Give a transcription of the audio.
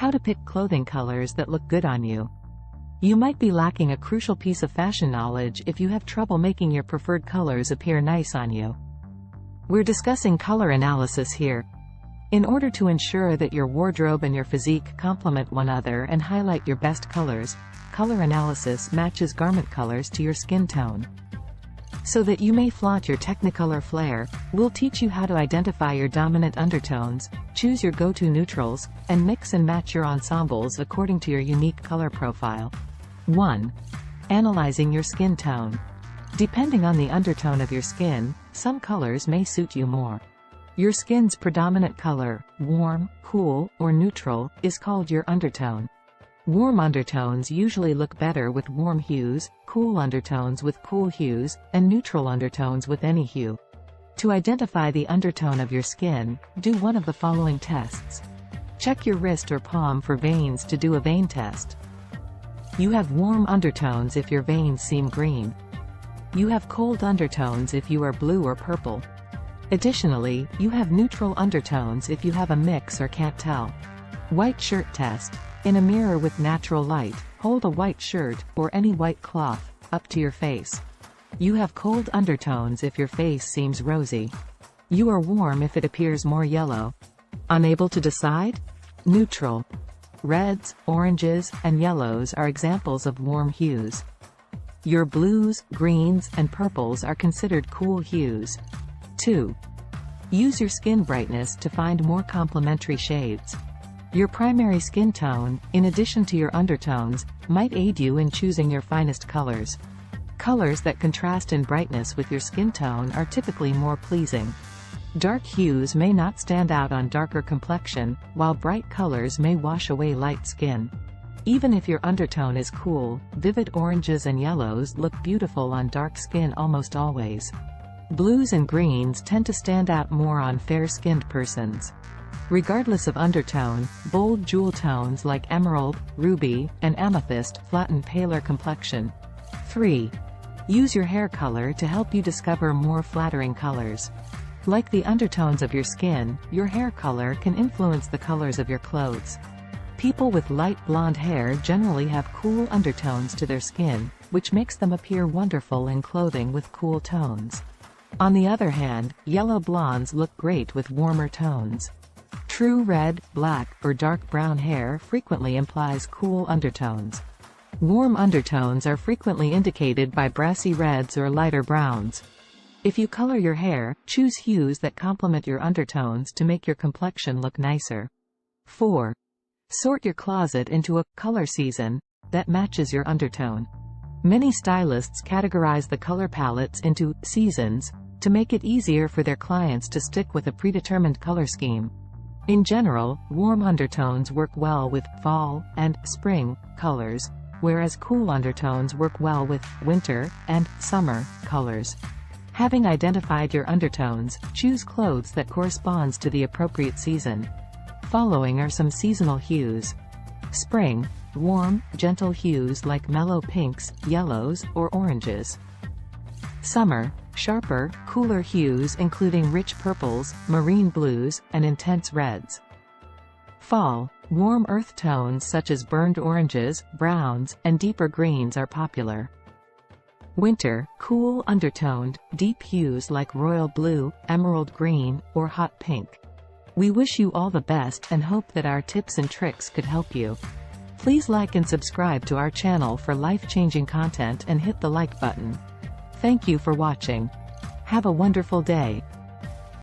How to pick clothing colors that look good on you. You might be lacking a crucial piece of fashion knowledge if you have trouble making your preferred colors appear nice on you. We're discussing color analysis here. In order to ensure that your wardrobe and your physique complement one another and highlight your best colors, color analysis matches garment colors to your skin tone. So that you may flaunt your Technicolor flair, we'll teach you how to identify your dominant undertones, choose your go-to neutrals, and mix and match your ensembles according to your unique color profile. 1. Analyzing your skin tone. Depending on the undertone of your skin, some colors may suit you more. Your skin's predominant color, warm, cool, or neutral, is called your undertone. Warm undertones usually look better with warm hues, cool undertones with cool hues, and neutral undertones with any hue. To identify the undertone of your skin, do one of the following tests. Check your wrist or palm for veins to do a vein test. You have warm undertones if your veins seem green. You have cold undertones if you are blue or purple. Additionally, you have neutral undertones if you have a mix or can't tell. White shirt test. In a mirror with natural light, hold a white shirt, or any white cloth, up to your face. You have cold undertones if your face seems rosy. You are warm if it appears more yellow. Unable to decide? Neutral. Reds, oranges, and yellows are examples of warm hues. Your blues, greens, and purples are considered cool hues. 2. Use your skin brightness to find more complementary shades. Your primary skin tone, in addition to your undertones, might aid you in choosing your finest colors. Colors that contrast in brightness with your skin tone are typically more pleasing. Dark hues may not stand out on darker complexion, while bright colors may wash away light skin. Even if your undertone is cool, vivid oranges and yellows look beautiful on dark skin almost always. Blues and greens tend to stand out more on fair-skinned persons. Regardless of undertone, bold jewel tones like emerald, ruby, and amethyst flatten paler complexion. 3. Use your hair color to help you discover more flattering colors. Like the undertones of your skin, your hair color can influence the colors of your clothes. People with light blonde hair generally have cool undertones to their skin, which makes them appear wonderful in clothing with cool tones. On the other hand, yellow blondes look great with warmer tones. True red, black, or dark brown hair frequently implies cool undertones. Warm undertones are frequently indicated by brassy reds or lighter browns. If you color your hair, choose hues that complement your undertones to make your complexion look nicer. 4. Sort your closet into a color season that matches your undertone. Many stylists categorize the color palettes into seasons to make it easier for their clients to stick with a predetermined color scheme. In general, warm undertones work well with fall and spring colors, whereas cool undertones work well with winter and summer colors. Having identified your undertones, choose clothes that corresponds to the appropriate season. Following are some seasonal hues. Spring, warm, gentle hues like mellow pinks, yellows, or oranges. Summer, sharper, cooler hues including rich purples, marine blues, and intense reds. Fall, warm earth tones such as burned oranges, browns, and deeper greens are popular. Winter, cool undertoned, deep hues like royal blue, emerald green, or hot pink. We wish you all the best and hope that our tips and tricks could help you. Please like and subscribe to our channel for life-changing content and hit the like button. Thank you for watching. Have a wonderful day.